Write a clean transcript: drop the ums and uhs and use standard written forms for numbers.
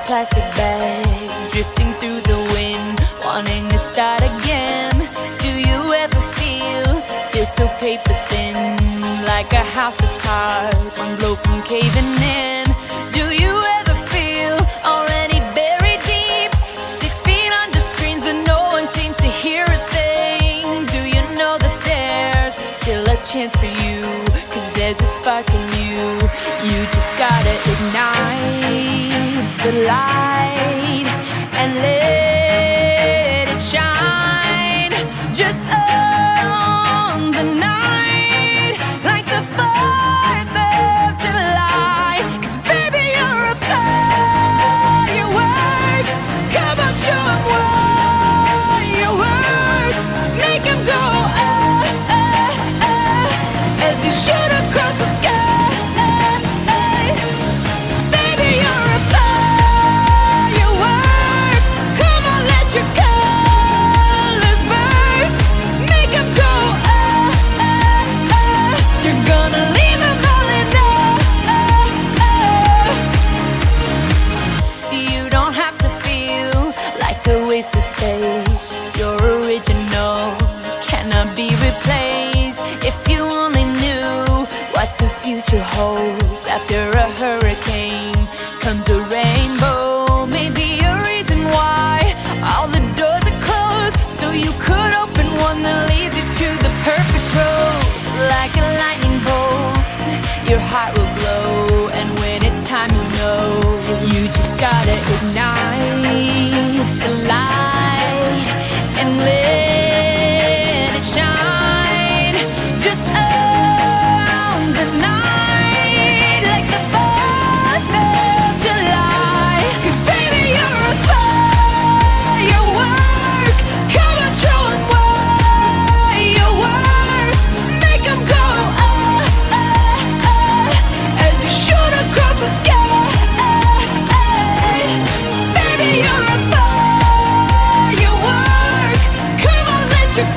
plastic bag, drifting through the wind, wanting to start again. Do you ever feel so paper thin, like a house of cards, one blow from caving in? Do you ever feel already buried deep, 6 feet under screens, but no one seems to hear a thing? Do you know that there's still a chance for you, 'cause there's a spark in you? You just gotta ignite the light and let it shine. Just own the night like the 4th of July. 'Cause baby, you're a firework. Come on, show 'em what you work. Make 'em go as you shoot across the sky. Baby, you're a firework. Come on, let your colors burst. Make 'em go you're gonna leave 'em all in awe. You don't have to feel like a wasted space. You're original, cannot be replaced. If you only knew what the future holds. After a hurricane comes a rainbow. Maybe a reason why all the doors are closed, so you could open one that leads you to the perfect road. Like a lightning bolt, your heart will glow, and when it's time, you know. You just gotta ignite the light and let it shine. Just own the night like the 4th of July. 'Cause baby, you're a firework. Come on, show 'em what you work. Make 'em go as you shoot across the sky. Baby, you're a firework. Come on, let your